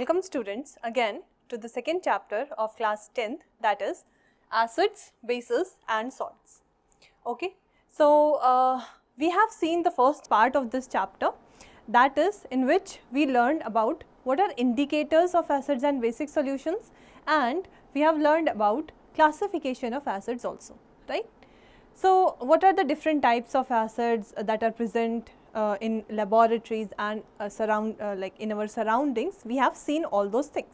Welcome students again to the second chapter of class 10th, that is acids, bases and salts. Okay, so we have seen the first part of this chapter, that is in which we learned about what are indicators of acids and basic solutions, and we have learned about classification of acids also, right. So what are the different types of acids that are present in laboratories and like in our surroundings? We have seen all those things.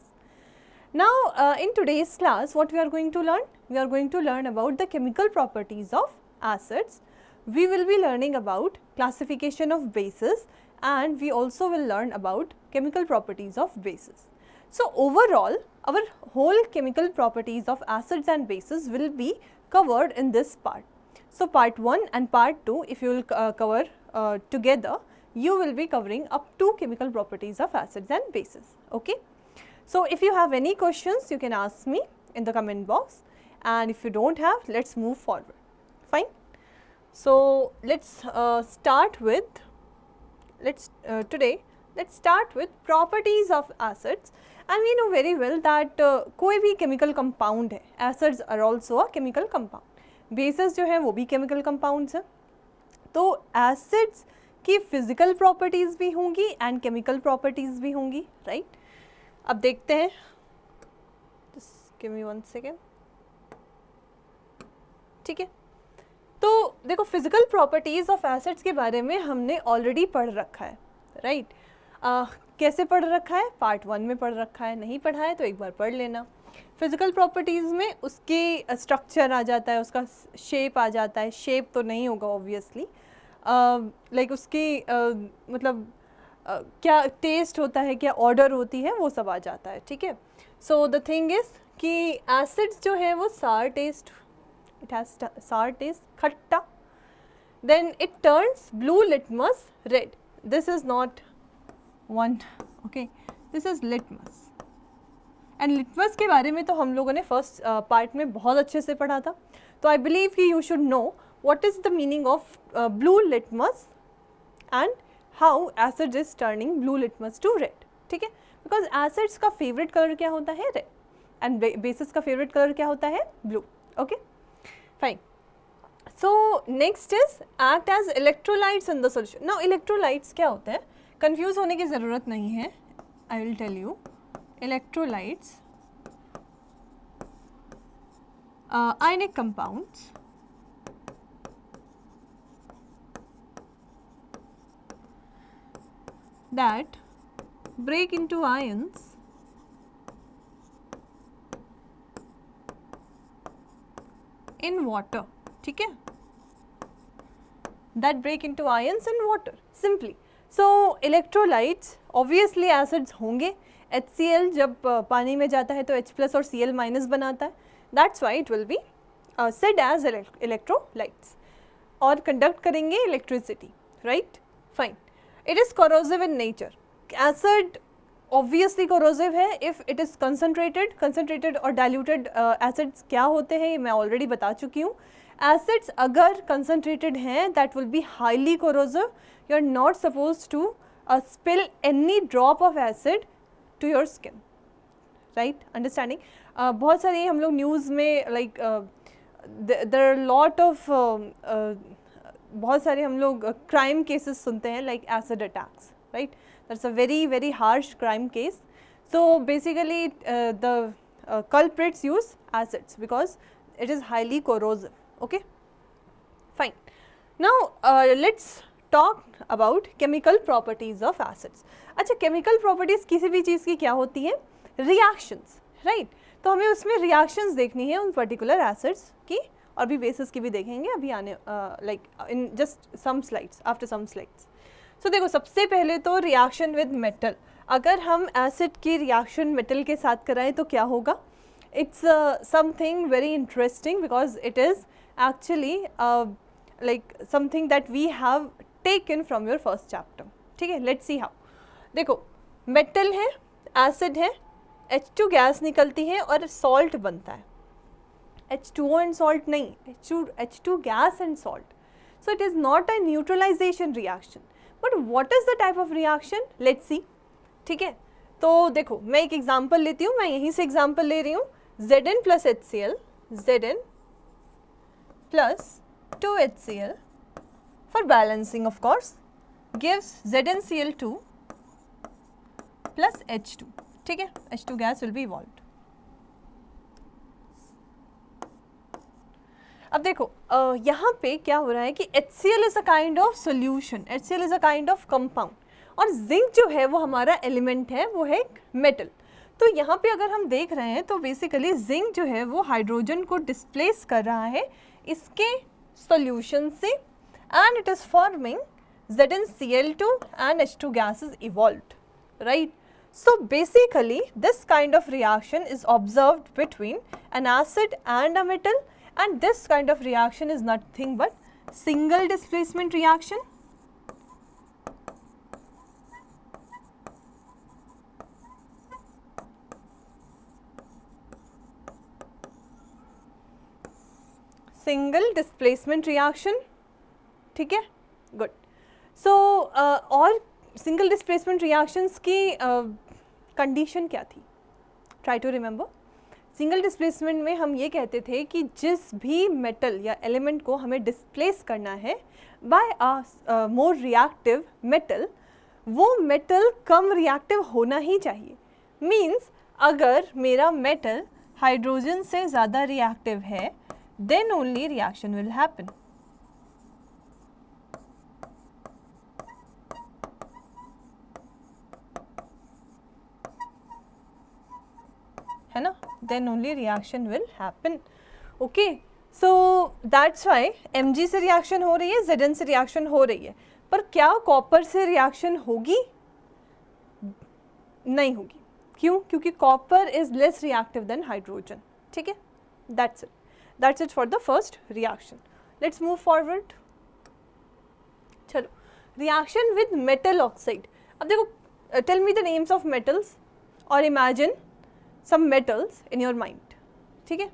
Now in today's class what we are going to learn? We are going to learn about the chemical properties of acids. We will be learning about classification of bases, and we also will learn about chemical properties of bases. So overall our whole chemical properties of acids and bases will be covered in this part. So part 1 and part 2, if you will cover together, you will be covering up to chemical properties of acids and bases. Okay. So if you have any questions, you can ask me in the comment box, and if you don't have, let's move forward. Fine. So let's start with today let's start with properties of acids, and we know very well that कोई भी chemical compound है, acids are also a chemical compound. Bases जो है वो भी chemical compounds हैं, तो acids की फिजिकल प्रॉपर्टीज़ भी होंगी एंड केमिकल प्रॉपर्टीज़ भी होंगी, राइट. अब देखते हैं, जस्ट गिव मी 1 सेकेंड. ठीक है, तो देखो फिजिकल प्रॉपर्टीज़ ऑफ एसिड्स के बारे में हमने ऑलरेडी पढ़ रखा है, राइट. कैसे पढ़ रखा है? पार्ट 1 में पढ़ रखा है. नहीं पढ़ा है तो एक बार पढ़ लेना. फिज़िकल प्रॉपर्टीज़ में उसके स्ट्रक्चर आ जाता है, उसका शेप आ जाता है. शेप तो नहीं होगा ऑब्वियसली, लाइक उसकी मतलब क्या टेस्ट होता है, क्या ऑर्डर होती है, वो सब आ जाता है. ठीक है. सो द थिंग इज़ कि एसिड्स जो है वो sour taste, it has sour taste, खट्टा. Then it turns blue litmus red. This is not one, okay, this is litmus. And litmus के बारे में तो हम लोगों ने फर्स्ट पार्ट में बहुत अच्छे से पढ़ा था, तो आई बिलीव कि you should know what is the meaning of blue litmus and how acid is turning blue litmus to red. ठीक है, बिकॉज एसिड्स का फेवरेट कलर क्या होता है? रेड, एंड बेसिस का फेवरेट कलर क्या होता है? Blue. Okay, fine. So next is act as electrolytes in the solution. Now electrolytes क्या होता है? कंफ्यूज होने की ज़रूरत नहीं है, I will tell you. Electrolytes, ionic compounds that break into ions in water. ठीक है, that break into ions in water simply. So electrolytes obviously acids होंगे. HCl जब पानी में जाता है तो H+ और Cl- बनाता है. That's why it will be said as electrolytes, और कंडक्ट करेंगे electricity, right. Fine. It is corrosive in nature. Acid obviously corrosive है इफ़ इट इज़ कंसनट्रेटेड और डाइल्यूटेड. एसिड्स क्या होते हैं ये मैं ऑलरेडी बता चुकी हूँ. एसिड्स अगर कंसनट्रेटेड हैं that will be highly corrosive. You are not suppose to spill any drop of acid to your skin, right. Understanding. बहुत सारी हम लोग न्यूज़ में like there are lot of बहुत सारे हम लोग क्राइम केसेस सुनते हैं like acid attacks, right. That's a very very harsh crime case. So basically the culprits use acids because it is highly corrosive. Okay, fine. Now let's talk about chemical properties of acids. अच्छा, chemical properties किसी भी चीज़ की क्या होती है? reactions, right. तो हमें उसमें reactions देखनी है उन particular acids की, और भी bases की भी देखेंगे अभी आने like in just some slides, after some slides. So देखो सबसे पहले तो reaction with metal. अगर हम acid की reaction metal के साथ कराएं तो क्या होगा? It's something very interesting because it is actually like something that we have taken from your first chapter. ठीक है, let's see how. देखो मेटल है, एसिड है, H2 गैस निकलती है और सॉल्ट बनता है. H2O एंड सॉल्ट नहीं, H2 gas and salt. So it is not a neutralization reaction. But what is the type of reaction? Let's see. ठीक है, तो देखो मैं एक एग्जांपल लेती हूँ, मैं यहीं से एग्जांपल ले रही हूँ, Zn plus HCl, Zn plus 2HCl for balancing of course gives ZnCl2 plus H2, ठीक है, H2 gas will be evolved. अब देखो यहाँ पे क्या हो रहा है कि HCl is a kind of solution, HCl is a kind of compound, और जिंक जो है वो हमारा एलिमेंट है, वो है एक मेटल. तो यहाँ पे अगर हम देख रहे हैं तो बेसिकली जिंक जो है वो हाइड्रोजन को डिस्प्लेस कर रहा है इसके सॉल्यूशन से, and it is forming ZnCl2 and H2 gas is evolved, right? So basically this kind of reaction is observed between an acid and a metal, and this kind of reaction is nothing but single displacement reaction. Single displacement reaction, ठीक है, good. So और single displacement reactions की condition क्या थी? Try to remember. Single displacement में हम ये कहते थे कि जिस भी मेटल या एलिमेंट को हमें डिस्प्लेस करना है बाय अ मोर रिएक्टिव मेटल, वो मेटल कम रिएक्टिव होना ही चाहिए. मीन्स अगर मेरा मेटल हाइड्रोजन से ज़्यादा रिएक्टिव है, then only reaction will happen. है ना, then only reaction will happen. Okay, so that's why Mg से रिएक्शन हो रही है, Zn से रिएक्शन हो रही है, पर क्या कॉपर से रिएक्शन होगी? नहीं होगी. क्यों? क्योंकि copper is less reactive than hydrogen, ठीक है. That's it. That's it for the first reaction. Let's move forward. चलो, reaction with metal oxide. अब देखो, tell me the names of metals or imagine some metals in your mind. ठीक है,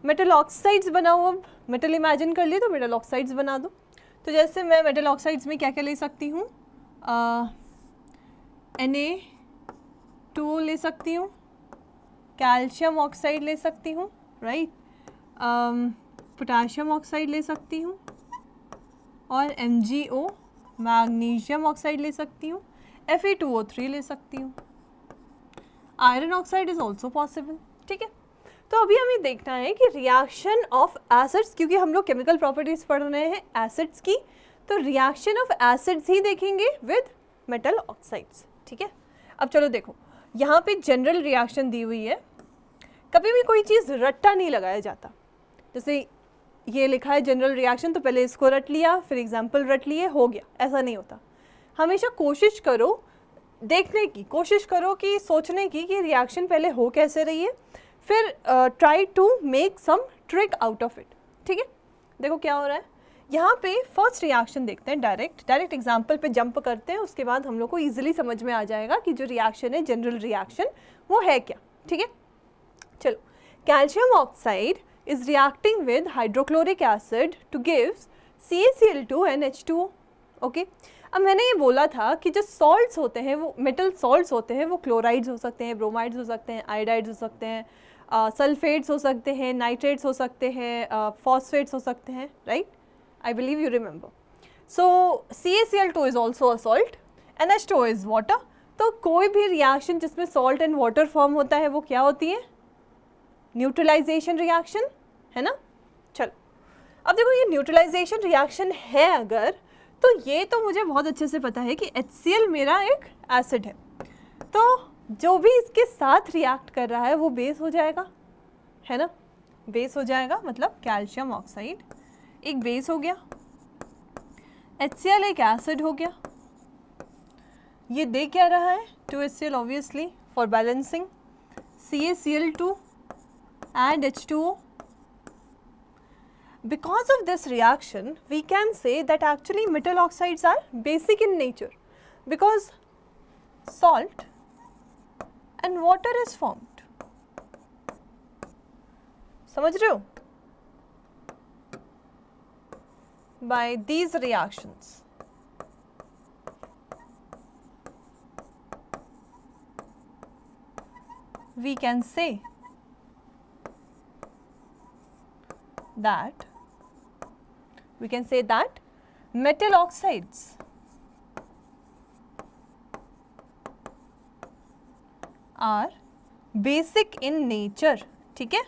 metal oxides बनाओ. अब metal imagine कर लिए तो metal oxides बना दो. तो जैसे मैं metal oxides में क्या क्या ले सकती हूँ? Na2O ले सकती हूँ, कैल्शियम ऑक्साइड ले सकती हूँ, राइट, पोटाशियम ऑक्साइड ले सकती हूँ, और MgO मैग्नीशियम ऑक्साइड ले सकती हूँ, Fe2O3 ले सकती हूँ. Iron oxide is also possible, ठीक है. तो अभी हमें देखना है कि रिएक्शन ऑफ एसिड्स, क्योंकि हम लोग केमिकल प्रॉपर्टीज पढ़ रहे हैं एसिड्स की, तो रिएक्शन ऑफ एसिड्स ही देखेंगे विद मेटल ऑक्साइड्स, ठीक है. अब चलो देखो, यहाँ पे जनरल रिएक्शन दी हुई है. कभी भी कोई चीज़ रट्टा नहीं लगाया जाता. जैसे ये लिखा है जनरल रिएक्शन, तो पहले इसको रट लिया, फिर एग्जाम्पल रट लिए, हो गया, ऐसा नहीं होता. हमेशा कोशिश करो देखने की, कोशिश करो कि सोचने की कि रिएक्शन पहले हो कैसे रही है, फिर try to make some trick out of it, ठीक है. देखो क्या हो रहा है यहाँ पे. फर्स्ट रिएक्शन देखते हैं, डायरेक्ट एग्जाम्पल पे जंप करते हैं, उसके बाद हम लोग को ईजिली समझ में आ जाएगा कि जो रिएक्शन है जनरल रिएक्शन वो है क्या, ठीक है. चलो, calcium oxide is reacting with hydrochloric acid two gives CaCl2 and H2O. Okay, अब मैंने ये बोला था कि जो सॉल्ट्स होते हैं वो मेटल सॉल्ट्स होते हैं, वो क्लोराइड्स हो सकते हैं, ब्रोमाइड्स हो सकते हैं, आयोडाइड्स हो सकते हैं, सल्फेट्स हो सकते हैं, नाइट्रेट्स हो सकते हैं, फॉस्फेट्स हो सकते हैं, right. I believe you remember. So CaCl2 is also a salt and H2O is water. तो कोई भी रिएक्शन जिसमें सॉल्ट एंड वाटर फॉर्म होता है वो क्या होती है? न्यूट्रलाइजेशन रिएक्शन, है ना. चलो, अब देखो ये न्यूट्रलाइजेशन रिएक्शन है अगर, तो ये तो मुझे बहुत अच्छे से पता है कि HCl मेरा एक एसिड है, तो जो भी इसके साथ रिएक्ट कर रहा है वो बेस हो जाएगा, है ना. बेस हो जाएगा, मतलब कैल्शियम ऑक्साइड एक बेस हो गया, HCl एक एसिड हो गया. ये दे क्या रहा है? 2HCl obviously for balancing, CaCl2 and H2O. Because of this reaction, we can say that actually metal oxides are basic in nature because salt and water is formed. समझ रहे हो? By these reactions. we can say that metal oxides are basic in nature. ठीक है,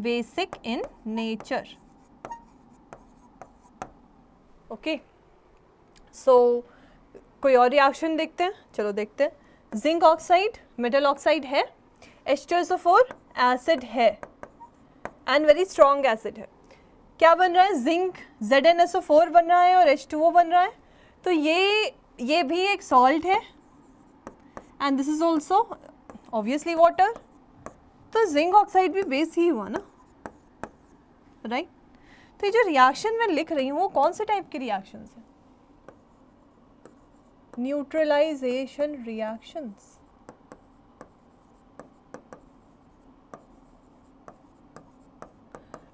basic in nature. Okay, सो कोई और reaction देखते हैं, चलो देखते हैं. जिंक ऑक्साइड मेटल ऑक्साइड है, H2SO4 एसिड है एंड वेरी स्ट्रॉन्ग एसिड है. क्या बन रहा है, जिंक ZnSO4 बन रहा है और H2O बन रहा है. तो ये भी एक सॉल्ट है and this is also obviously water. तो जिंक ऑक्साइड भी बेस ही हुआ ना, राइट. तो ये जो रिएक्शन मैं लिख रही हूँ वो कौन से टाइप के रिएक्शंस हैं, neutralization reactions.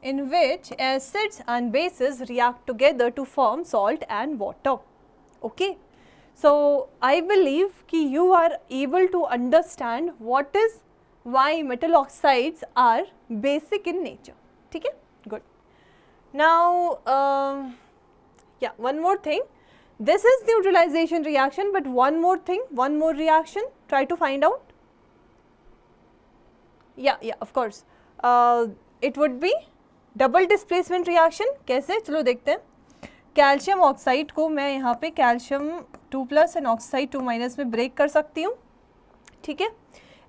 in which acids and bases react together to form salt and water. Okay, so I believe कि you are able to understand what is why metal oxides are basic in nature. ठीक है, good. Now yeah, one more thing, this is neutralization reaction, but one more thing, one more reaction, try to find out. Yeah, of course, it would be double displacement reaction. कैसे, चलो देखते हैं. Calcium oxide को मैं यहाँ पे calcium 2+ and oxide 2- में break कर सकती हूँ. ठीक है,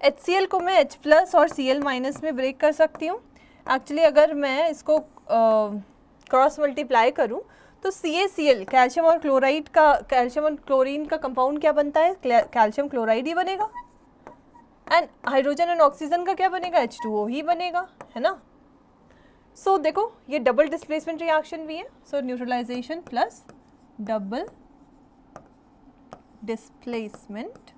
HCl को मैं H+ और Cl- में ब्रेक कर सकती हूँ. एक्चुअली अगर मैं इसको क्रॉस मल्टीप्लाई करूँ तो CaCl कैल्शियम और क्लोराइड का, कैल्शियम और क्लोरीन का कंपाउंड क्या बनता है, कैल्शियम क्लोराइड ही बनेगा. एंड हाइड्रोजन एंड ऑक्सीजन का क्या बनेगा, H2O ही बनेगा, है ना. सो देखो ये डबल डिस्प्लेसमेंट रिएक्शन भी है. So neutralization plus double displacement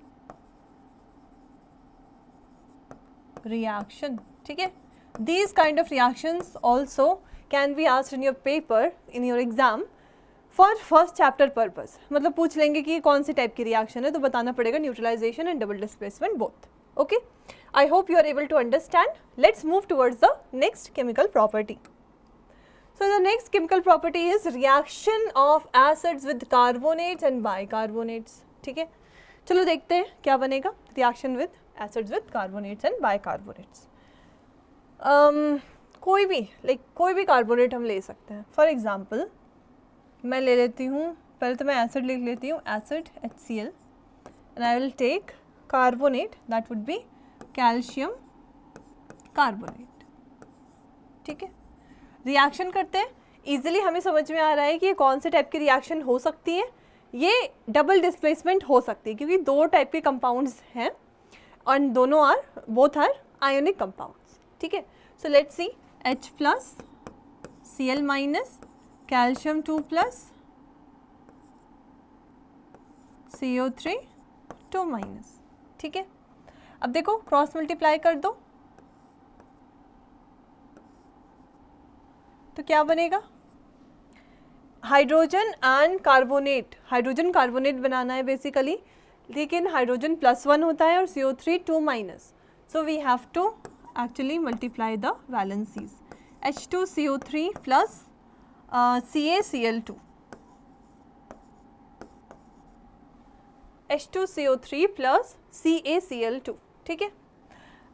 reaction. ठीक है, these kind of reactions also can be asked in your paper in your exam for first chapter purpose. मतलब पूछ लेंगे कि कौन सी टाइप की रिएक्शन है, तो बताना पड़ेगा neutralization and double displacement both. Okay, I hope you are able to understand. Let's move towards the next chemical property. So the next chemical property is reaction of acids with carbonates and bicarbonates. ठीक है, चलो देखते हैं क्या बनेगा. Reaction with acids with carbonates and bicarbonates. कोई भी carbonate हम ले सकते हैं. फॉर एग्जाम्पल मैं ले लेती हूँ, पहले तो मैं एसिड लिख लेती हूँ, acid HCl, and I will take carbonate, that would be calcium carbonate. ठीक है, रिएक्शन करते हैं. इजीली हमें समझ में आ रहा है कि ये कौन से टाइप की रिएक्शन हो सकती है. ये डबल डिस्प्लेसमेंट हो सकती है क्योंकि दो टाइप के कंपाउंड्स हैं और दोनों बोथ आर आयोनिक कंपाउंड्स. ठीक है, so let's see, H+ Cl- calcium 2+ CO3 2-. ठीक है, अब देखो क्रॉस मल्टीप्लाई कर दो तो क्या बनेगा, hydrogen and carbonate. Hydrogen carbonate बनाना है बेसिकली, लेकिन हाइड्रोजन +1 होता है और CO3 2-. So we have to actually multiply the valencies. H2CO3 plus CaCl2, H2CO3 plus CaCl2. ठीक है,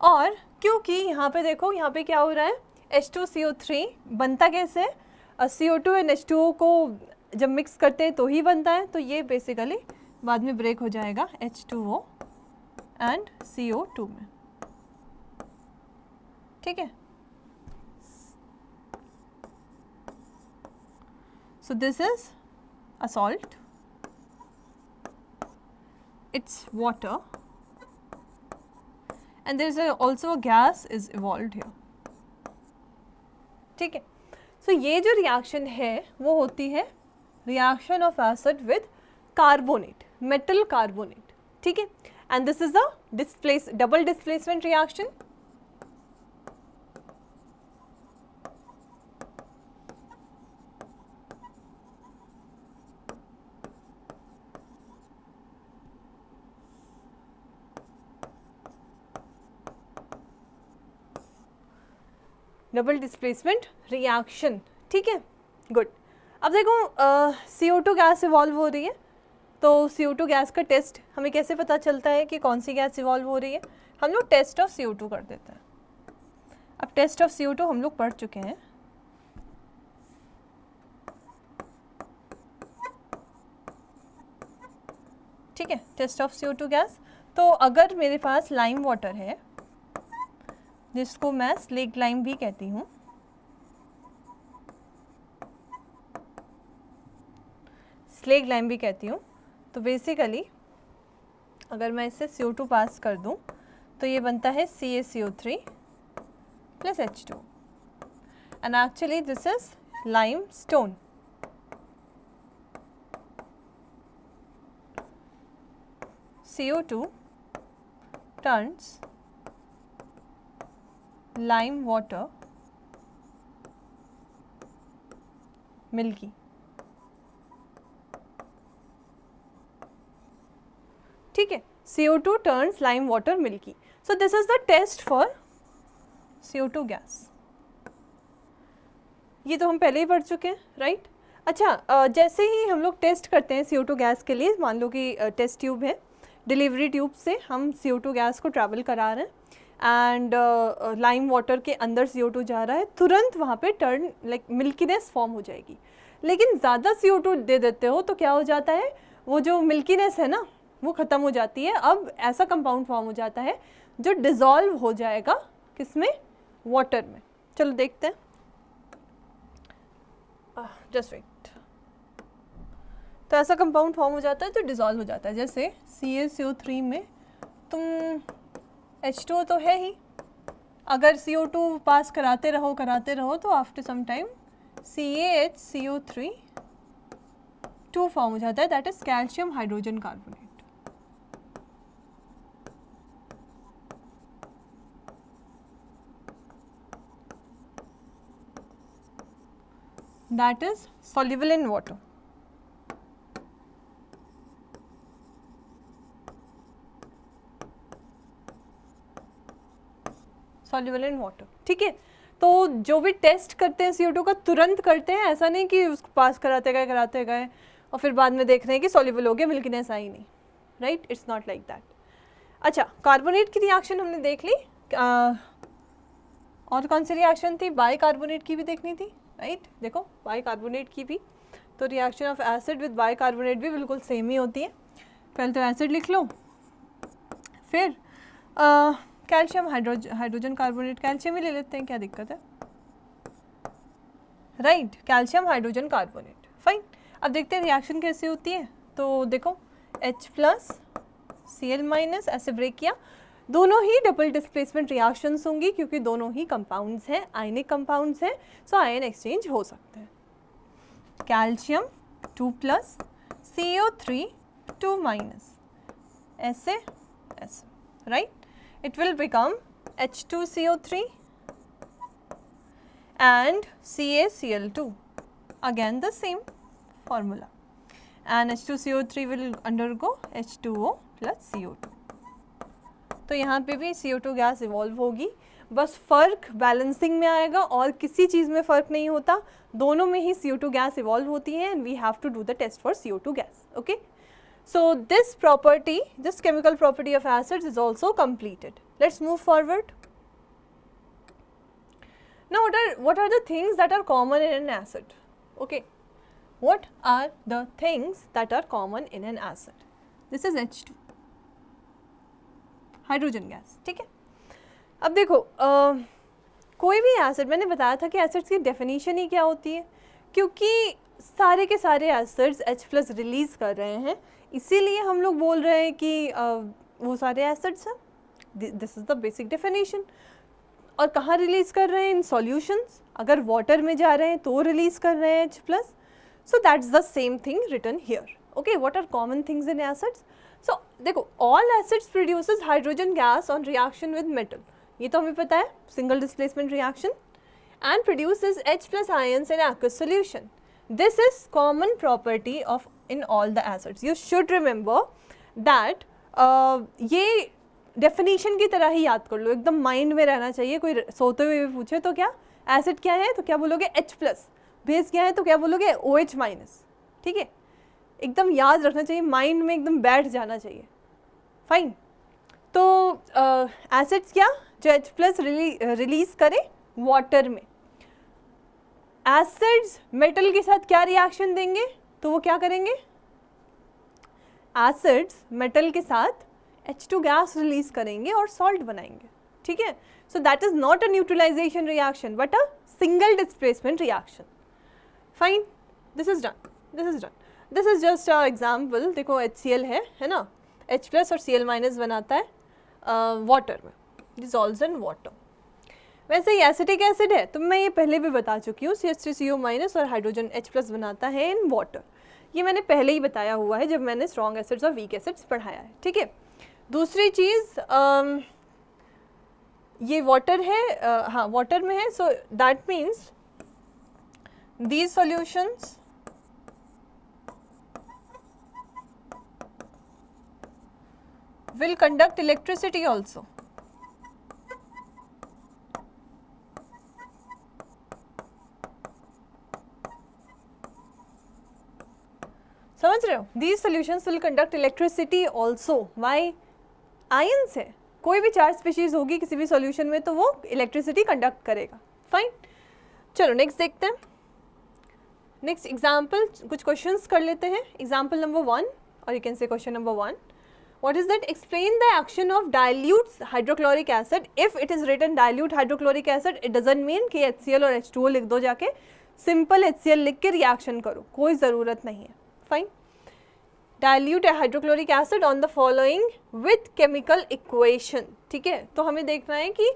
और क्योंकि यहाँ पे देखो, यहाँ पे क्या हो रहा है, H2CO3 बनता कैसे है, CO2 एंड H2O को जब मिक्स करते हैं तो ही बनता है. तो ये बेसिकली बाद में ब्रेक हो जाएगा H2O एंड CO2 में. ठीक है, so this is a salt, it's water, and there is also a gas is evolved here. ठीक है, सो ये जो रिएक्शन है वो होती है reaction of acid with carbonate, metal carbonate. ठीक है, and this is a double displacement reaction. Double displacement reaction, ठीक है, गुड। अब देखो CO2 गैस इवॉल्व हो रही है, तो CO2 गैस का टेस्ट हमें कैसे पता चलता है कि कौन सी गैस इवॉल्व हो रही है? हम लोग टेस्ट ऑफ CO2 कर देते हैं। अब टेस्ट ऑफ CO2 हम लोग पढ़ चुके हैं, ठीक है, टेस्ट ऑफ CO2 गैस। तो अगर मेरे पास लाइम वाटर है, जिसको मैं स्लेक लाइम भी कहती हूँ, स्लेक लाइम भी कहती हूँ, तो बेसिकली अगर मैं इससे CO2 पास कर दूँ तो ये बनता है CaCO3 plus H2 and actually this is limestone. CO2 turns lime water milky. ठीक है, CO2 turns lime water milky. So this is the test for CO2 gas. ये तो हम पहले ही पढ़ चुके हैं, राइट? अच्छा, जैसे ही हम लोग टेस्ट करते हैं CO2 गैस के लिए, मान लो कि टेस्ट ट्यूब है, डिलीवरी ट्यूब से हम CO2 गैस को ट्रैवल करा रहे हैं एंड लाइम वाटर के अंदर CO2 जा रहा है, तुरंत वहाँ पे टर्न लाइक मिल्कीनेस फॉर्म हो जाएगी। लेकिन ज़्यादा CO2 दे देते हो तो क्या हो जाता है, वो जो मिल्कीनेस है ना वो ख़त्म हो जाती है। अब ऐसा कंपाउंड फॉर्म हो जाता है जो डिज़ोल्व हो जाएगा किसमें, वाटर में। चलो देखते हैं, जस्ट वेट। तो ऐसा कंपाउंड फॉर्म हो जाता है जो डिज़ोल्व हो जाता है, जैसे CaCO3 में तुम H2O तो है ही, अगर CO2 पास कराते रहो तो after some time CaHCO3 2 form हो जाता है, that is calcium hydrogen carbonate. That is soluble in water. Soluble in water, ठीक है। तो जो भी टेस्ट करते हैं CO2 का तुरंत करते हैं, ऐसा नहीं कि उसको पास कराते गए और फिर बाद में देख रहे हैं कि सॉल्युबल हो गया, मिल्कीनेस आई नहीं, right? It's not like that. अच्छा, कार्बोनेट की रिएक्शन हमने देख ली, और कौन सी रिएक्शन थी? बाइकार्बोनेट की भी देखनी थी, राइट? देखो बाइकार्बोनेट की भी, तो reaction of acid with bicarbonate भी बिल्कुल सेम ही होती है। पहले तो एसिड लिख लो, फिर कैल्शियम हाइड्रोजन कार्बोनेट, कैल्शियम ही ले लेते हैं, क्या दिक्कत है, right? Calcium hydrogen carbonate, fine. अब देखते हैं रिएक्शन कैसे होती है। तो देखो H+Cl- ऐसे ब्रेक किया, दोनों ही डबल डिस्प्लेसमेंट रिएक्शंस होंगी क्योंकि दोनों ही कंपाउंड्स हैं, आयनिक कंपाउंड्स हैं, सो आयन एक्सचेंज हो सकते हैं। कैल्शियम 2+, CO3 2-, ऐसे ऐसे, right? It will become H2CO3 and CaCl2, again the same formula, and H2CO3 will undergo H2O plus CO2। तो यहाँ पे भी CO2 गैस इवॉल्व होगी, बस फ़र्क बैलेंसिंग में आएगा और किसी चीज़ में फ़र्क नहीं होता, दोनों में ही CO2 गैस इवॉल्व होती है, and we have to do the test for CO2 gas, okay? So this property, this chemical property of acids is also completed. Let's move forward. Now what are the things that are common in an acid? Okay, what are the things that are common in an acid? This is H2, hydrogen gas, ठीक है। अब देखो कोई भी acid, मैंने बताया था कि एसिड्स की डेफिनेशन ही क्या होती है, क्योंकि सारे के सारे एसिड्स H+ रिलीज़ कर रहे हैं, इसीलिए हम लोग बोल रहे हैं कि वो सारे एसिड्स हैं। This is the basic definition. और कहाँ रिलीज़ कर रहे हैं? इन सॉल्यूशंस। अगर वाटर में जा रहे हैं तो रिलीज़ कर रहे हैं H+। So that's the same thing written here. Okay, what are common things in acids? So देखो, all acids produces hydrogen gas on reaction with metal, ये तो हमें पता है, single displacement reaction, and produces H+ ions in aqueous solution. This is common property of in all the acids. You should remember that ये definition की तरह ही याद कर लो, एकदम माइंड में रहना चाहिए। कोई सोते हुए भी पूछे तो क्या एसिड क्या है तो क्या बोलोगे H+, बेस क्या है तो क्या बोलोगे OH-। ठीक है, एकदम याद रखना चाहिए, माइंड में एकदम बैठ जाना चाहिए। फाइन। तो एसिड्स क्या, जो H+ रिलीज करे वाटर में। एसिड्स मेटल के साथ क्या रिएक्शन देंगे, तो वो क्या करेंगे, एसिड्स मेटल के साथ H2 गैस रिलीज करेंगे और सॉल्ट बनाएंगे। ठीक है, so that is not a neutralization reaction but a single displacement reaction. Fine, this is done, this is done. This is just a example. देखो HCl है ना, H+ और Cl- बनाता है वाटर में, डिसॉल्व्स इन वाटर। वैसे ही acetic acid है तो मैं ये पहले भी बता चुकी हूँ, CH3CO- और हाइड्रोजन H+ बनाता है इन वाटर। ये मैंने पहले ही बताया हुआ है जब मैंने स्ट्रॉन्ग एसिड्स और वीक एसिड्स पढ़ाया है। ठीक है, दूसरी चीज़ ये वाटर है, हाँ वाटर में है, so that means these solutions will conduct electricity also. समझ रहे हो, these solutions will conduct electricity also. Why? Ions है, कोई भी चार्ज स्पीशीज होगी किसी भी सॉल्यूशन में तो वो इलेक्ट्रिसिटी कंडक्ट करेगा। फाइन, चलो नेक्स्ट देखते हैं। नेक्स्ट एग्जाम्पल, कुछ क्वेश्चंस कर लेते हैं। एग्जाम्पल नंबर 1 और you can say question number 1, what is that, explain the action of dilute hydrochloric acid. If it is written dilute hydrochloric acid, it doesn't mean कि HCl और H2O लिख दो जाके, सिंपल HCl लिख के reaction करो, कोई ज़रूरत नहीं है। Fine, dilute hydrochloric acid on the following with chemical equation. ठीक है, तो हमें देखना है कि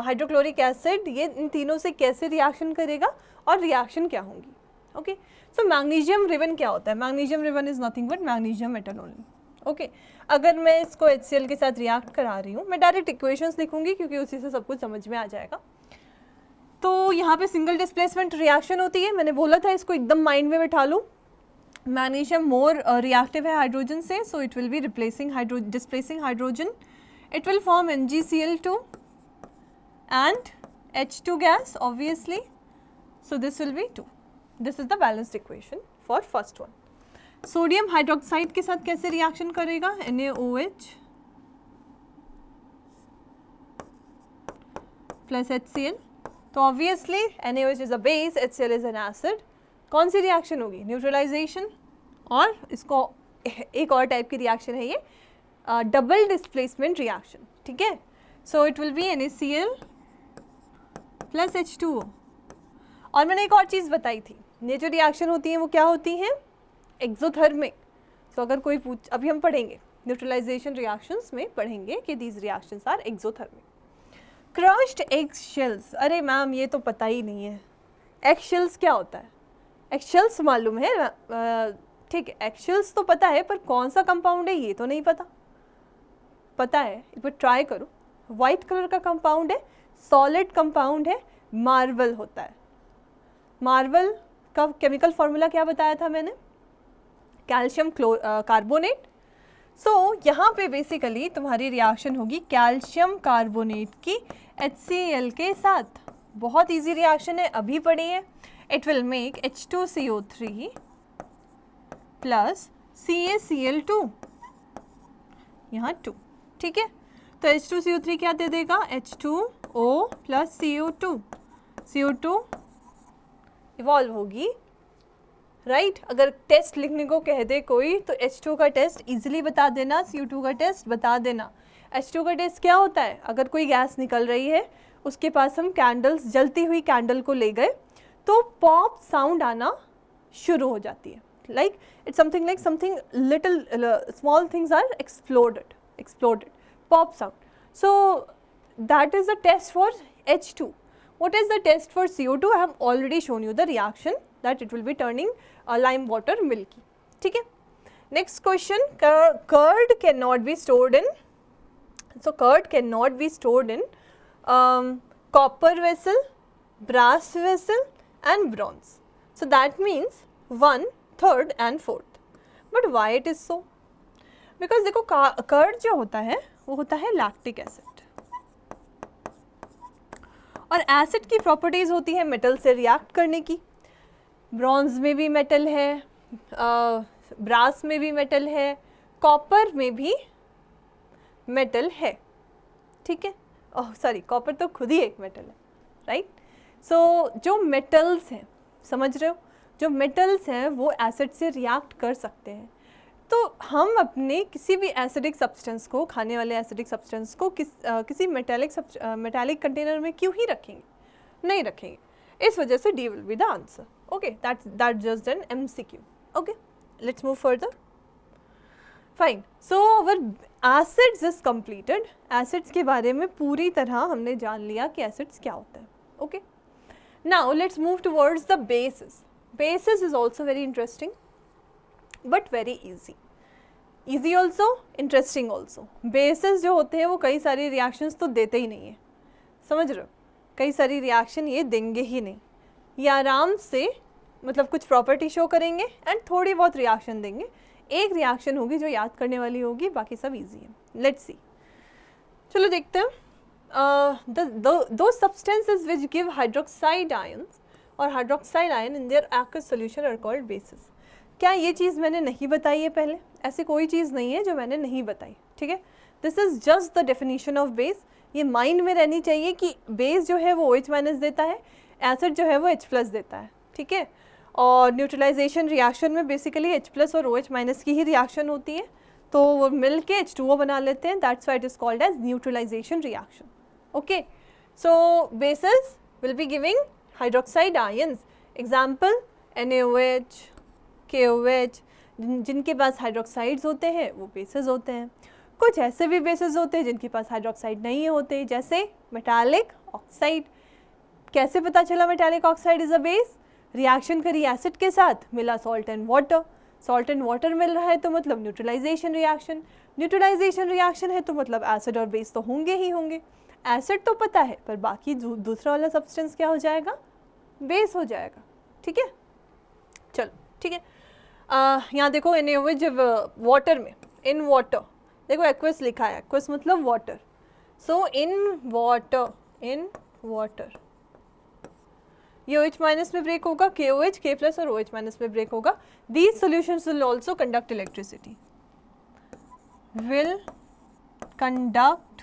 हाइड्रोक्लोरिक एसिड ये इन तीनों से कैसे रिएक्शन करेगा और रिएक्शन क्या होंगी। ओके, सो मैग्नीशियम रिबन क्या होता है, magnesium ribbon is nothing but magnesium metal only. Okay, अगर मैं इसको HCl के साथ रिएक्ट करा रही हूँ, मैं डायरेक्ट इक्वेशंस लिखूंगी क्योंकि उसी से सब कुछ समझ में आ जाएगा। तो यहाँ पे सिंगल डिस्प्लेसमेंट रिएक्शन होती है, मैंने बोला था इसको एकदम माइंड में बिठा लूँ। मैग्नीशियम मोर रिएक्टिव है हाइड्रोजन से, so it will B replacing displacing hydrogen, it will form NgCl2 and H2 gas obviously, so this will be 2. This is the balanced equation for first one. Sodium hydroxide के साथ कैसे reaction करेगा, NaOH plus HCl, तो obviously NaOH is a base, HCl is an acid. कौन सी reaction होगी, neutralisation. और इसको एक और टाइप की रिएक्शन है ये, डबल डिस्प्लेसमेंट रिएक्शन। ठीक है, so it will B NaCl plus H2O। और मैंने एक और चीज़ बताई थी, ये जो रिएक्शन होती है वो क्या होती हैं, एक्सोथर्मिक। सो अगर कोई पूछ, अभी हम पढ़ेंगे न्यूट्रलाइजेशन रिएक्शंस में पढ़ेंगे कि these reactions are exothermic. Crushed egg shells, अरे मैम ये तो पता ही नहीं है, एग शेल्स क्या होता है, एग शेल्स मालूम है, ठीक है एग शेल्स तो पता है, पर कौन सा कंपाउंड है ये तो नहीं पता। पता है, एक बार ट्राई करो, वाइट कलर का कंपाउंड है, सॉलिड कंपाउंड है, मार्वल होता है। मार्वल का केमिकल फॉर्मूला क्या बताया था मैंने, कैल्शियम कार्बोनेट। सो यहाँ पे बेसिकली तुम्हारी रिएक्शन होगी कैल्शियम कार्बोनेट की HCl के साथ। बहुत इजी रिएक्शन है, अभी पढ़ी है। It will make H2CO3 plus CaCl2, यहाँ 2। ठीक है, तो H2CO3 क्या दे देगा, H2O plus CO2, CO2 evolve होगी। राइट, अगर टेस्ट लिखने को कह दे कोई तो H2 का टेस्ट इजीली बता देना, CO2 का टेस्ट बता देना। H2 का टेस्ट क्या होता है, अगर कोई गैस निकल रही है उसके पास हम कैंडल्स, जलती हुई कैंडल को ले गए तो पॉप साउंड आना शुरू हो जाती है। Like it's something like something little small things are exploded, pop sound. So that is the test for H2. What is the test for CO2? I have already shown you the reaction that it will be turning lime water milky. ठीक है, next question, curd cannot be stored in, so curd cannot be stored in copper vessel, brass vessel and bronze. So that means 1, 3rd and 4th. But why it is so? Because देखो curd जो होता है वो होता है lactic acid. और acid की properties होती है मेटल से रिएक्ट करने की। ब्रॉन्ज में भी मेटल है, ब्रास में भी मेटल है, कॉपर में भी मेटल है, ठीक है। ओह सॉरी, कॉपर तो खुद ही एक मेटल है, राइट। सो जो मेटल्स हैं, समझ रहे हो, जो मेटल्स हैं वो एसिड से रिएक्ट कर सकते हैं। तो हम अपने किसी भी एसिडिक सब्सटेंस को, खाने वाले एसिडिक सब्सटेंस को किसी मेटालिक कंटेनर में क्यों ही रखेंगे, नहीं रखेंगे। इस वजह से D will be the answer. Okay, that just an MCQ। Okay, let's move further. Fine, so our acids is completed. Acids के बारे में पूरी तरह हमने जान लिया कि एसिड्स क्या होता है। Okay, now let's move towards the basis. Basis is also very interesting but very easy, easy also, interesting also. Basis जो होते हैं वो कई सारी रिएक्शंस तो देते ही नहीं है, समझ रहे हो, कई सारी रिएक्शन ये देंगे ही नहीं। ये आराम से मतलब कुछ प्रॉपर्टी शो करेंगे एंड थोड़ी बहुत रिएक्शन देंगे। एक रिएक्शन होगी जो याद करने वाली होगी, बाकी सब ईजी है। लेट्स सी, चलो देखते हैं। Those substances which give hydroxide ions और hydroxide ion in their aqueous solution are called bases. क्या ये चीज़ मैंने नहीं बताई है पहले? ऐसी कोई चीज़ नहीं है जो मैंने नहीं बताई, ठीक है। This is just the definition of base. ये माइंड में रहनी चाहिए कि बेस जो है वो OH माइनस देता है, एसिड जो है वो H प्लस देता है, ठीक है। और न्यूट्रलाइजेशन रिएक्शन में बेसिकली H प्लस और OH माइनस की ही रिएक्शन होती है, तो वो मिल के H2O बना लेते हैं। That's why it is called as neutralization reaction. Okay, so bases will be giving hydroxide ions. Example NaOH, KOH, जिनके पास हाइड्रोक्साइड्स होते हैं वो बेसिस होते हैं। कुछ ऐसे भी बेसिस होते हैं जिनके पास हाइड्रोक्साइड नहीं होते, जैसे मेटालिक ऑक्साइड। कैसे पता चला metallic oxide is a base? Reaction करी एसिड के साथ, मिला salt and water. Salt and water मिल रहा है तो मतलब न्यूट्रलाइजेशन रिएक्शन। न्यूट्रलाइजेशन रिएक्शन है तो मतलब एसिड और बेस तो होंगे ही होंगे। एसिड तो पता है, पर बाकी दूसरा वाला सब्सटेंस क्या हो जाएगा? बेस हो जाएगा, ठीक है। चलो ठीक है, यहाँ देखो NaOH जब वाटर में, इन वाटर, देखो एक्वस लिखा है, एक्वस मतलब water. So in water, in water ये OH माइनस में ब्रेक होगा, KOH, K प्लस और OH माइनस में ब्रेक होगा। These solutions will also conduct electricity, will conduct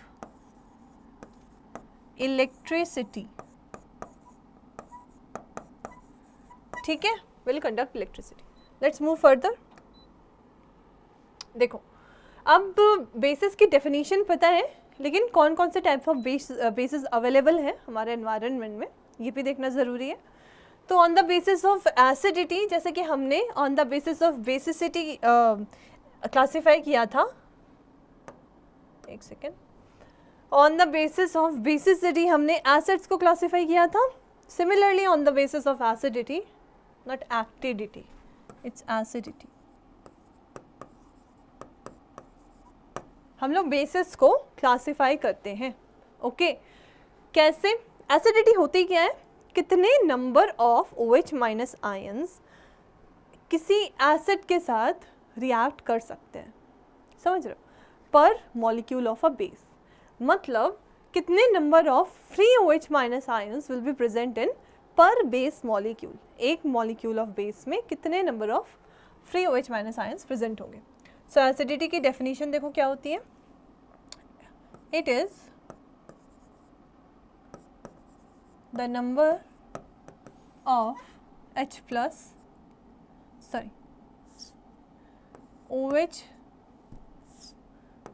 electricity, ठीक है, will conduct electricity. Let's move further. देखो, अब बेसिस की डेफिनेशन पता है, लेकिन कौन कौन से टाइप ऑफ बेसिस अवेलेबल है हमारे एनवायरनमेंट में, ये भी देखना ज़रूरी है। तो on the basis of acidity, जैसे कि हमने on the basis of basicity classify किया था, एक second, on the basis of basicity हमने एसिड्स को क्लासीफाई किया था। Similarly on the basis of acidity, not acidity, it's acidity, हम लोग बेसिस को क्लासीफाई करते हैं। ओके, कैसे? एसिडिटी होती क्या है? कितने number of OH minus ions किसी एसिड के साथ रिएक्ट कर सकते हैं, समझ रहे हो, पर मॉलिक्यूल ऑफ अ बेस। मतलब कितने number of free OH minus ions will be present in पर बेस मॉलिक्यूल। एक मॉलिक्यूल ऑफ बेस में कितने number of free OH minus ions present होंगे। सो एसिडिटी की डेफिनेशन देखो क्या होती है। It is the number of H plus, sorry, OH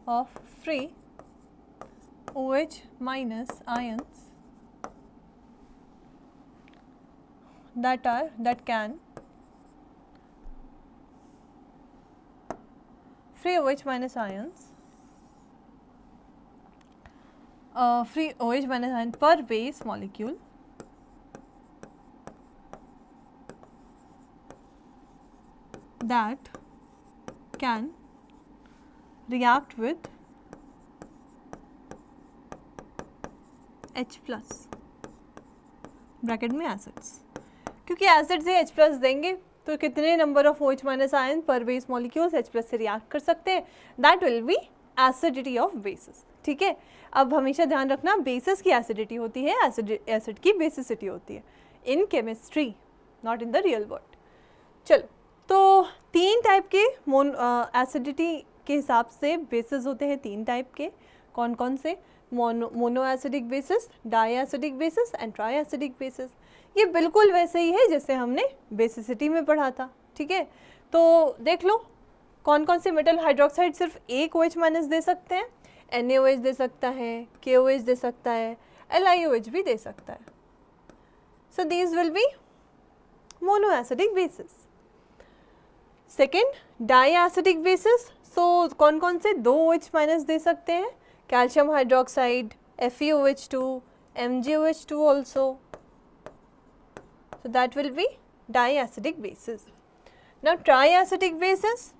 of free OH minus ions that can free OH minus ions free OH minus ion per base molecule that can react with H plus, bracket में acids, क्योंकि acid से H plus देंगे तो कितने number of OH minus ion पर base molecules H plus से react कर सकते हैं, that will B acidity of basis, ठीक है। अब हमेशा ध्यान रखना बेसिस की एसिडिटी होती है, एसिड की बेसिसिटी होती है in chemistry, not in the real world. चलो, तो 3 टाइप के एसिडिटी के हिसाब से बेसिस होते हैं, 3 टाइप के। कौन कौन से? Mono acidic bases, di acidic bases and tri acidic bases. ये बिल्कुल वैसे ही है जैसे हमने बेसिसिटी में पढ़ा था, ठीक है। तो देख लो कौन कौन से मेटल हाइड्रोक्साइड सिर्फ एक OH माइनस दे सकते हैं, NaOH दे सकता है, KOH दे सकता है, LiOH भी दे सकता है। So these will be mono acidic bases. Second, di acidic bases. So कौन कौन से 2 OH माइनस दे सकते हैं? Calcium hydroxide, FeOH2, MgOH2 also. So that will be diacidic basis. Now triacidic basis,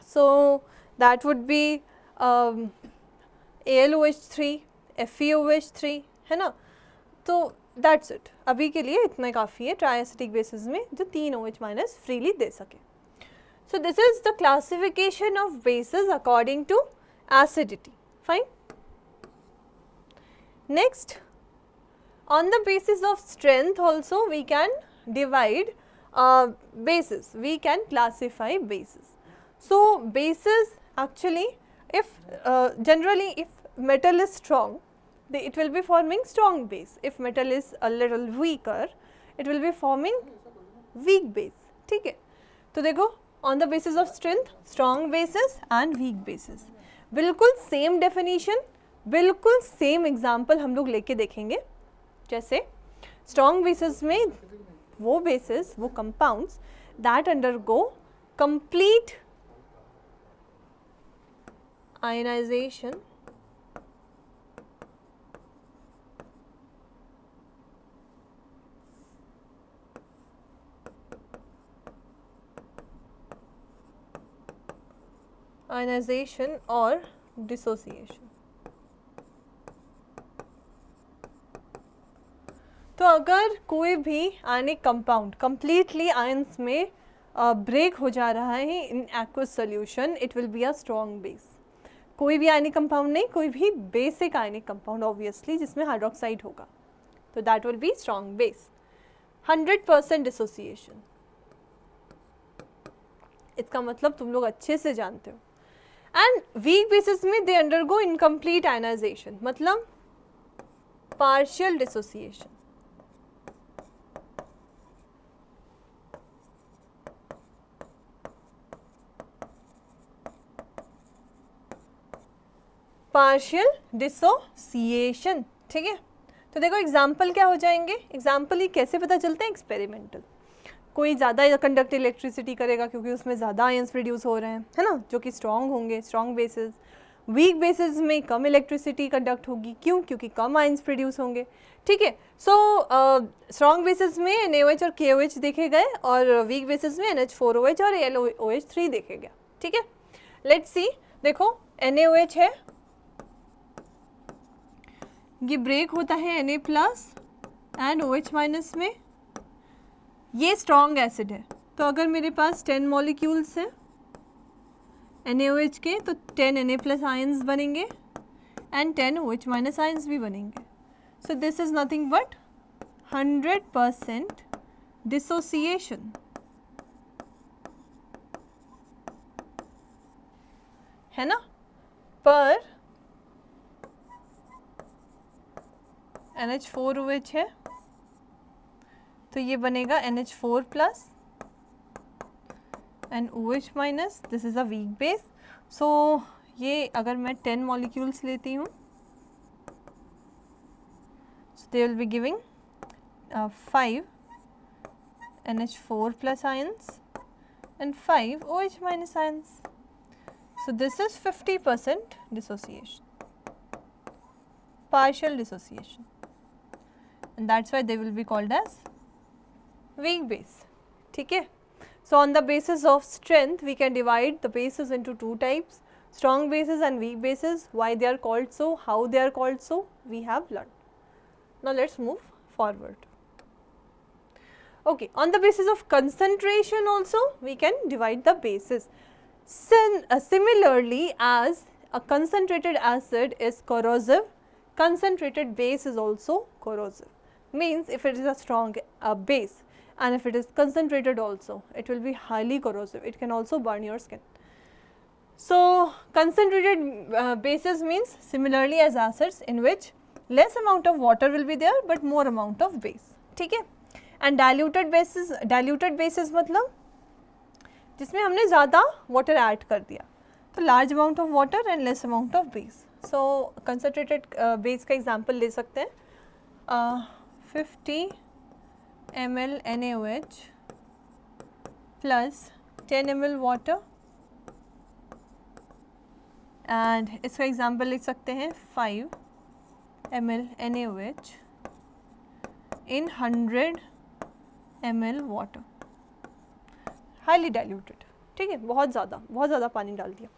so that would be AlOH3, FeOH3, है ना। तो that's it, अभी के लिए इतना काफ़ी है triacidic basis में जो 3 OH माइनस फ्रीली दे सके। So this is the classification of bases according to acidity. Fine. Next, on the basis of strength also we can divide bases, we can classify bases. So bases actually, if generally if metal is strong, it will be forming strong base. If metal is a little weaker, it will be forming weak base, ठीक है। तो देखो, on the basis of strength, strong bases and weak bases, बिल्कुल same definition, बिल्कुल same example हम लोग लेके देखेंगे। जैसे स्ट्रॉन्ग बेसिस में वो बेसिस, वो compounds that undergo complete ionization और डिसोसिएशन। तो अगर कोई भी आयनिक कंपाउंड कंप्लीटली आयंस में ब्रेक हो जा रहा है in aqueous solution, it will be a strong base. कोई भी आयनिक कंपाउंड नहीं, कोई भी बेसिक आयनिक कंपाउंड ऑब्वियसली जिसमें हाइड्रोक्साइड होगा, तो that will be strong base. 100% dissociation, इसका मतलब तुम लोग अच्छे से जानते हो। एंड वीक बेसिस में दे अंडरगो इनकम्प्लीट आयनाइजेशन, मतलब पार्शियल डिसोसिएशन। पार्शियल डिसोसिएशन, ठीक है। तो देखो एग्जाम्पल क्या हो जाएंगे, एग्जाम्पल ही कैसे पता चलते हैं? एक्सपेरिमेंटल। कोई ज़्यादा कंडक्ट इलेक्ट्रिसिटी करेगा क्योंकि उसमें ज़्यादा आयंस प्रोड्यूस हो रहे हैं, है ना, जो कि स्ट्रॉन्ग होंगे, स्ट्रॉन्ग बेसिस। वीक बेसिस में कम इलेक्ट्रिसिटी कंडक्ट होगी, क्यों? क्योंकि कम आयंस प्रोड्यूस होंगे, ठीक है। सो स्ट्रॉन्ग बेसिस में NaOH और KOH देखे गए और वीक बेसिस में NH4OH और AlOH3 देखे गया, ठीक है। लेट्स सी, देखो NaOH है, ये ब्रेक होता है Na plus and OH minus में, ये स्ट्रॉन्ग एसिड है। तो अगर मेरे पास 10 मॉलिक्यूल्स हैं NaOH के, तो 10 Na प्लस आयंस बनेंगे एंड 10 OH माइनस आयंस भी बनेंगे। So this is nothing but 100% dissociation, है ना। पर NH4OH है तो ये बनेगा NH4 plus and OH minus, this is a weak base. So ये अगर मैं 10 मॉलिक्यूल्स लेती हूँ, they will be giving 5 NH4 plus ions and 5 OH minus ions. So this is 50% dissociation, partial dissociation, and that's why they will be called as weak base. ठीक है? So on the basis of strength we can divide the bases into two types, strong bases and weak bases. Why they are called so, how they are called so, we have learned. Now let's move forward. Okay, on the basis of concentration also we can divide the bases. Similarly as a concentrated acid is corrosive, concentrated base is also corrosive. Means if it is a strong base and if it is concentrated also, it will be highly corrosive. It can also burn your skin. So concentrated bases means similarly as acids in which less amount of water will be there but more amount of base. ठीक है. And diluted bases मतलब जिसमें हमने ज़्यादा water add कर दिया, तो large amount of water and less amount of base. So concentrated base का एग्जांपल ले सकते हैं. 50 ml NaOH plus 10 ml water, and इसका एग्जांपल लिख सकते हैं 5 ml NaOH इन 100 ml वाटर, हाईली डाइल्यूटेड. ठीक है, बहुत ज़्यादा पानी डाल दिया.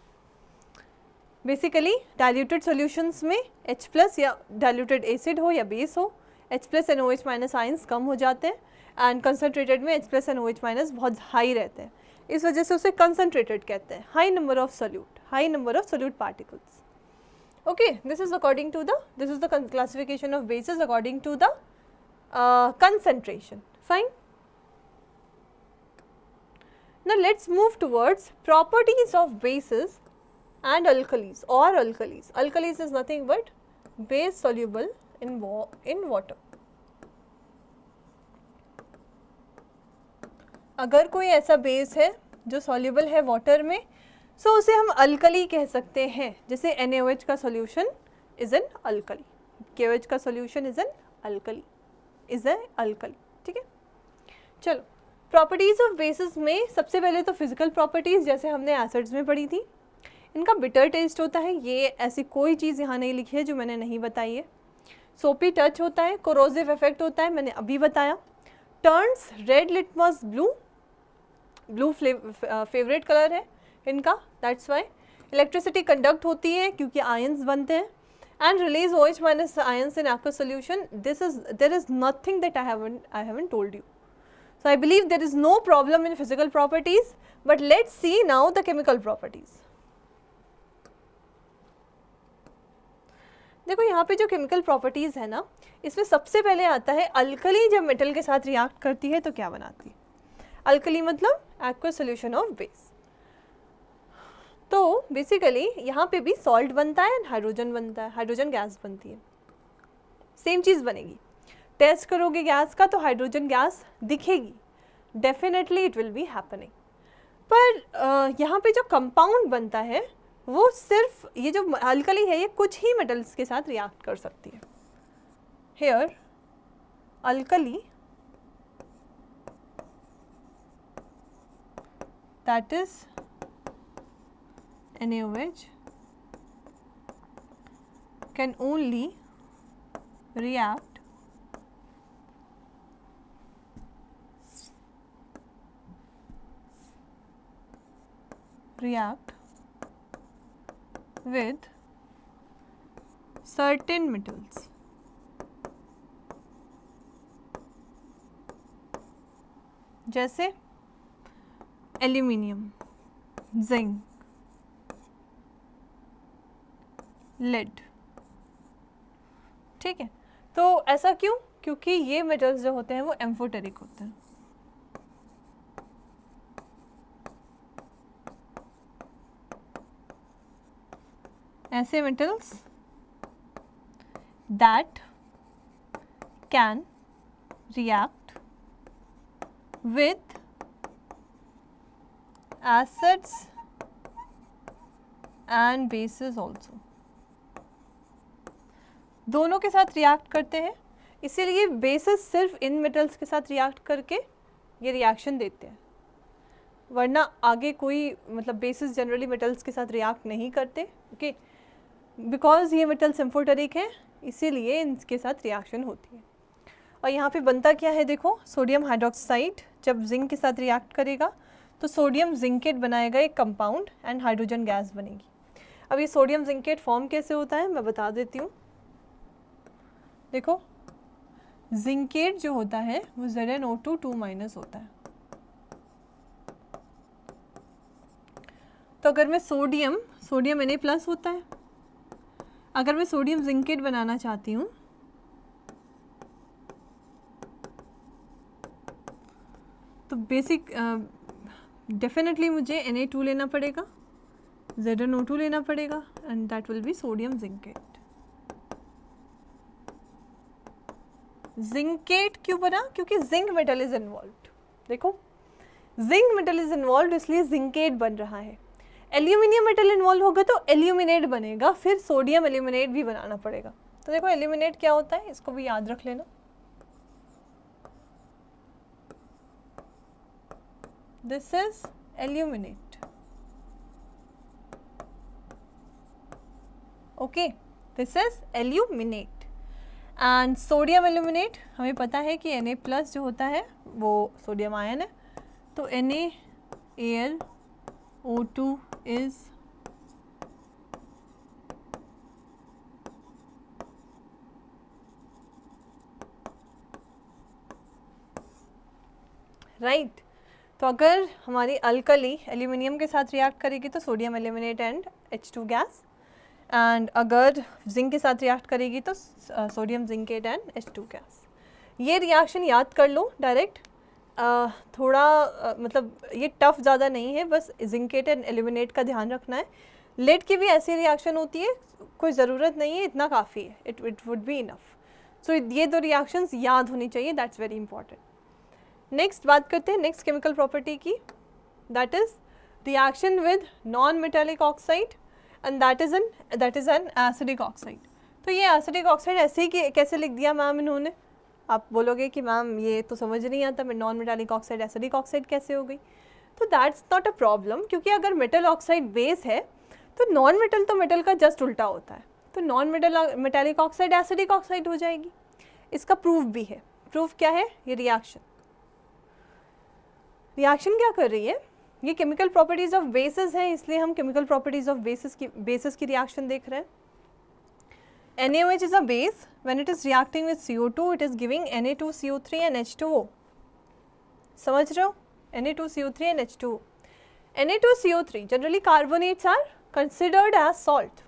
बेसिकली डाइल्यूटेड सॉल्यूशंस में H प्लस या डाइल्यूटेड एसिड हो या बेस हो, H plus and OH minus ions कम हो जाते हैं, एंड कंसनट्रेटेड में H plus and OH minus बहुत हाई रहते हैं. इस वजह से उसे कंसनट्रेटेड कहते हैं. High number of solute particles. Okay, this is the classification of bases according to the concentration. Fine. Now let's move towards properties of bases and alkalis or alkalis. Alkalis is nothing but base soluble in water. अगर कोई ऐसा base है जो soluble है water में, so उसे हम alkali कह सकते हैं. जैसे NaOH का solution is an alkali, KOH का solution is an alkali. ठीक है. चलो, प्रॉपर्टीज़ ऑफ बेसिस में सबसे पहले तो फिजिकल प्रॉपर्टीज़ जैसे हमने एसिड्स में पढ़ी थी. इनका बिटर टेस्ट होता है. ये ऐसी कोई चीज़ यहाँ नहीं लिखी है जो मैंने नहीं बताई है. सोपी टच होता है, कोरोसिव इफेक्ट होता है, मैंने अभी बताया. Turns red litmus blue favourite colour है इनका, दैट्स वाई. इलेक्ट्रिसिटी कंडक्ट होती है क्योंकि आयंस बनते हैं. And release OH minus ions in aqueous solution. There is nothing that I haven't told you. So I believe there is no problem in physical properties, but let's see now the chemical properties. देखो यहाँ पे जो chemical properties है ना, इसमें सबसे पहले आता है अल्कली जब मेटल के साथ रिएक्ट करती है तो क्या बनाती है. अल्कली मतलब aqueous solution of base. तो बेसिकली यहाँ पे भी सॉल्ट बनता है एंड हाइड्रोजन बनता है, हाइड्रोजन गैस बनती है. सेम चीज़ बनेगी. टेस्ट करोगे गैस का तो हाइड्रोजन गैस दिखेगी, definitely it will be happening. पर यहाँ पे जो कंपाउंड बनता है वो सिर्फ ये जो अल्कली है ये कुछ ही मेटल्स के साथ रिएक्ट कर सकती है. Here alkali that is NaOH can only react with certain metals. जैसे एल्यूमिनियम, जिंक, लेड. ठीक है, तो ऐसा क्यों? क्योंकि ये मेटल्स जो होते हैं वो एम्फोटेरिक होते हैं. ऐसे metals that can react with acids and bases also. दोनों के साथ रिएक्ट करते हैं, इसीलिए बेसिस सिर्फ इन मेटल्स के साथ रिएक्ट करके ये रिएक्शन देते हैं, वरना आगे कोई मतलब बेसिस जनरली मेटल्स के साथ रिएक्ट नहीं करते. ओके, बिकॉज ये मेटल्स एम्फोटेरिक हैं इसीलिए इनके साथ रिएक्शन होती है. और यहाँ पे बनता क्या है देखो, सोडियम हाइड्रोक्साइड जब जिंक के साथ रिएक्ट करेगा तो सोडियम जिंकेट बनाएगा एक कंपाउंड एंड हाइड्रोजन गैस बनेगी. अब ये सोडियम जिंकेट फॉर्म कैसे होता है मैं बता देती हूँ. देखो, जिंकेट जो होता है वो ZnO2 2- होता है. तो अगर मैं सोडियम Na+ होता है, अगर मैं सोडियम जिंकेट बनाना चाहती हूँ तो बेसिक डेफिनेटली मुझे Na2 लेना पड़ेगा, ZnO2 लेना पड़ेगा and that will B sodium zincate. Zincate क्यों बना? क्योंकि जिंक मेटल इज इन्वॉल्व्ड। देखो जिंक मेटल इज इन्वॉल्व्ड इसलिए जिंकेट बन रहा है। एल्यूमिनियम मेटल इन्वॉल्व होगा तो एल्यूमिनेट बनेगा, फिर सोडियम एल्यूमिनेट भी बनाना पड़ेगा। तो देखो एल्यूमिनेट क्या होता है, इसको भी याद रख लेना। This is aluminate, okay, this is aluminate. And sodium aluminate हमें पता है कि Na+ जो होता है वो सोडियम आयन है, तो NaAlO2 इज राइट। तो अगर हमारी अल्कली एल्यूमिनियम के साथ रिएक्ट करेगी तो sodium aluminate and H2 gas, and अगर जिंक के साथ रिएक्ट करेगी तो sodium zincate and H2 gas. ये रिएक्शन याद कर लो डायरेक्ट, थोड़ा मतलब ये टफ ज़्यादा नहीं है, बस जिंकेट एंड एल्यूमिनेट का ध्यान रखना है। लेड की भी ऐसी रिएक्शन होती है, कोई ज़रूरत नहीं है, इतना काफ़ी है, इट वुड बी इनफ। सो ये दो रिएक्शंस याद होनी चाहिए, दैट्स वेरी इंपॉर्टेंट। नेक्स्ट बात करते हैं नेक्स्ट केमिकल प्रॉपर्टी की, that is reaction with non metallic oxide and that is an acidic oxide. तो ये एसिडिक ऑक्साइड ऐसे ही कैसे लिख दिया मैम इन्होंने? आप बोलोगे कि मैम ये तो समझ नहीं आता, मैं non metallic oxide acidic oxide कैसे हो गई? तो दैट्स नॉट अ प्रॉब्लम, क्योंकि अगर मेटल ऑक्साइड बेस है तो नॉन मेटल तो मेटल का जस्ट उल्टा होता है, तो non metallic oxide acidic oxide हो जाएगी। इसका प्रूफ भी है। प्रूफ क्या है? ये रिएक्शन क्या कर रही है? ये केमिकल प्रॉपर्टीज ऑफ बेसिस है, इसलिए हम केमिकल प्रॉपर्टीज ऑफ बेसिस की रिएक्शन देख रहे हैं। NaOH is a base. When it is reacting with CO2, it is giving Na2CO3 and H2O. समझ रहे हो? Na2CO3 and H2O. Na2CO3 generally carbonates are considered as salt,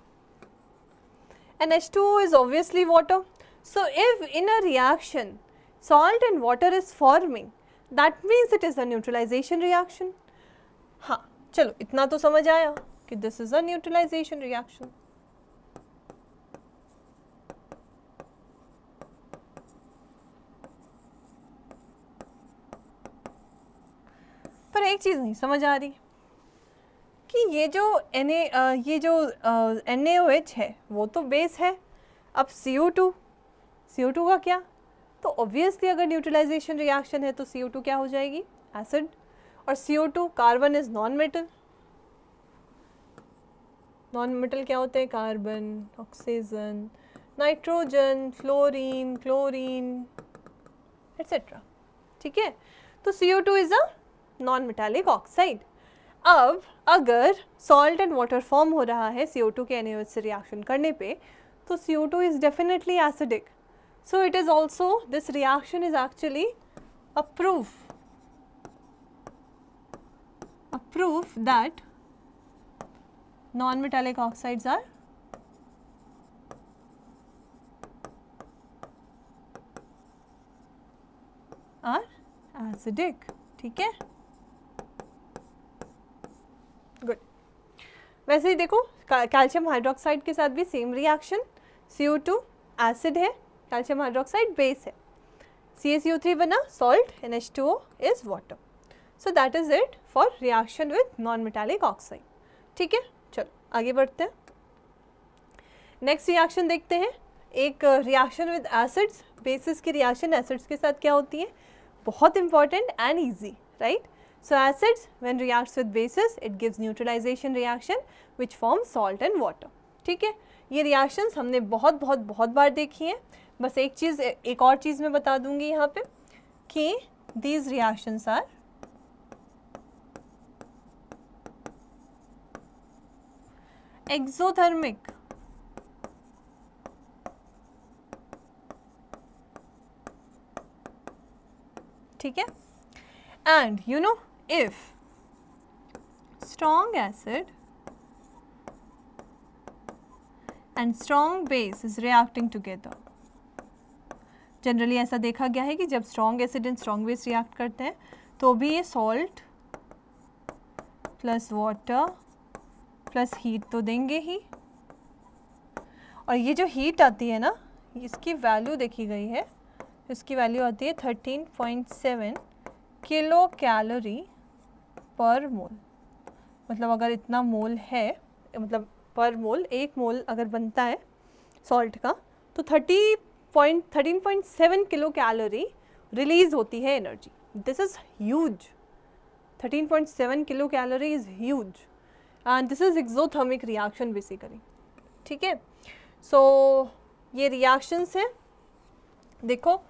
and H2O is obviously water. So if in a reaction salt and water is forming, that means it is a neutralization reaction. हाँ चलो इतना तो समझ आया कि this is a neutralization reaction. पर एक चीज़ नहीं समझ आ रही कि ये जो NaOH है वो तो बेस है, अब CO2 का क्या? तो ऑब्वियसली अगर न्यूट्रलाइजेशन रिएक्शन है तो CO2 क्या हो जाएगी? एसिड। और CO2 carbon is non metal. Non metal क्या होते हैं? Carbon, oxygen, nitrogen, fluorine, chlorine etcetera. ठीक है, तो CO2 is a non metallic oxide. अब अगर सॉल्ट एंड वाटर फॉर्म हो रहा है CO2 के NaOH से रिएक्शन करने पे, तो CO2 is definitely acidic. So it is also, this reaction is actually a proof that non-metallic oxides are acidic. ठीक है, गुड। वैसे ही देखो कैल्शियम हाइड्रोक्साइड के साथ भी सेम रिएक्शन, CO2 एसिड है, कैल्शियम हाइड्रोक्साइड बेस है, CaCO3 बना, salt, NH2O is water. So that is it for reaction with non metallic oxide. ठीक है, चलो आगे बढ़ते हैं। नेक्स्ट रिएक्शन देखते हैं, एक रिएक्शन विद एसिड्स। बेसिस की रिएक्शन एसिड्स के साथ क्या होती है? बहुत important and easy, right? So acids when reacts with bases it gives neutralization reaction which form salt and water. ठीक है, ये रिएक्शंस हमने बहुत बार देखी हैं। बस एक और चीज़ मैं बता दूंगी यहाँ पे कि दीज रिएक्शंस आर एक्सोथर्मिक। ठीक है, and you know if strong acid and strong base is reacting together. Generally ऐसा देखा गया है कि जब strong acid and strong base react करते हैं तो भी ये salt plus water plus heat तो देंगे ही, और ये जो हीट आती है ना, इसकी वैल्यू देखी गई है, इसकी वैल्यू आती है 13.7 किलो कैलोरी पर मोल। मतलब अगर इतना मोल है, मतलब पर मोल, एक मोल अगर बनता है सॉल्ट का, तो 13.7 किलो कैलोरी रिलीज होती है energy. This is huge, 13.7 kilo calorie is huge, and this is exothermic reaction basically. ठीक है, सो ये रिएक्शंस हैं। देखो,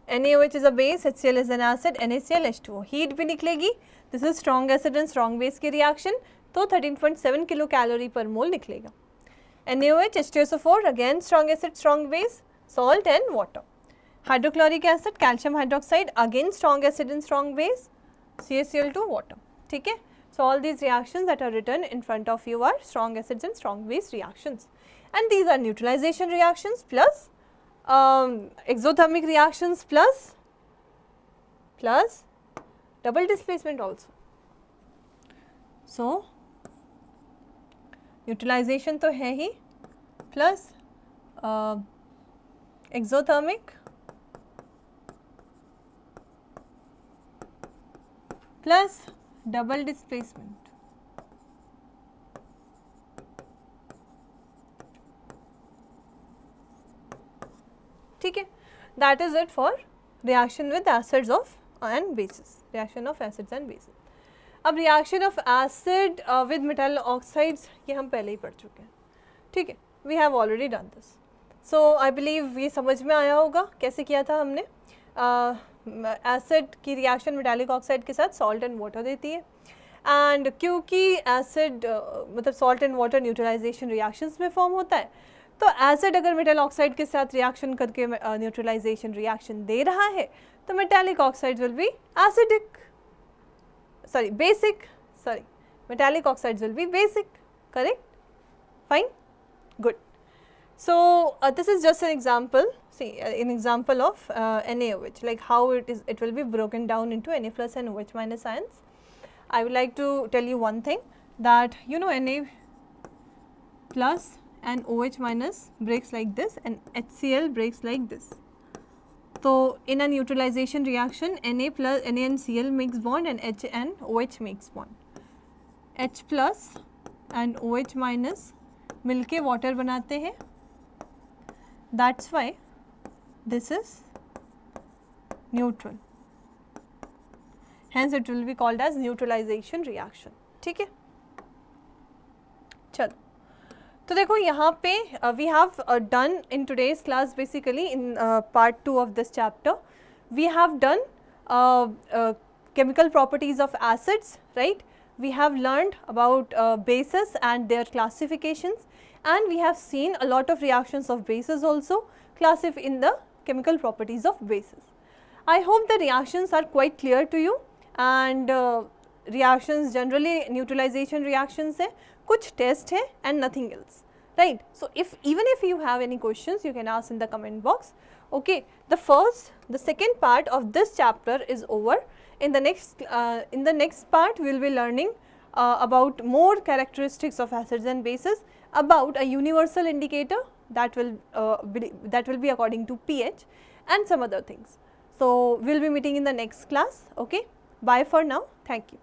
NaOH is a base, HCl is an acid, NaCl H2O, heat भी निकलेगी। This is strong acid and strong base की reaction, तो 13.7 kilo calorie पर मोल निकलेगा। NaOH H2SO4, again strong acid strong base, salt and water. Hydrochloric acid, calcium hydroxide, again strong acid and strong base, CaCl2 water. ठीक है, so all these reactions that are written in front of you are strong acids and strong base reactions, and these are neutralization reactions plus exothermic reactions plus double displacement also. So neutralization तो है ही, plus exothermic plus double displacement. ठीक है, that is it for reaction with acids of and bases, reaction of acids and bases. अब reaction of acid with metal oxides ये हम पहले ही पढ़ चुके हैं। ठीक है, we have already done this. So I believe ये समझ में आया होगा कैसे किया था हमने। एसिड की रिएक्शन मेटालिक ऑक्साइड के साथ सॉल्ट एंड वाटर देती है, एंड क्योंकि एसिड मतलब salt and water neutralization reactions में फॉर्म होता है, तो एसिड अगर मेटल ऑक्साइड के साथ रिएक्शन करके न्यूट्रलाइजेशन रिएक्शन दे रहा है, तो metallic oxide will be basic, metallic oxides will be basic, correct? Fine, good. So this is just an example, see an example of NaOH, like how it will be broken down into Na plus and OH minus ions. I would like to tell you one thing, that you know Na plus and OH minus breaks like this and HCl breaks like this. So in a neutralization reaction, Na and Cl makes bond and H and OH makes bond. H plus and OH minus मिलके water बनाते हैं, that's why this is neutral, hence it will be called as neutralization reaction. ठीक है, चलो तो देखो यहाँ पे we have done in today's class, basically in part 2 of this chapter we have done chemical properties of acids, right? We have learned about bases and their classifications, and we have seen a lot of reactions of bases also classified in the chemical properties of bases. I hope the reactions are quite clear to you, and reactions generally neutralization reactions है, कुछ test है and nothing else, right? So even if you have any questions, you can ask in the comment box. Okay, the second part of this chapter is over. In the next part we will be learning about more characteristics of acids and bases, about a universal indicator that will be according to pH, and some other things. So we will be meeting in the next class. Okay, bye for now, thank you.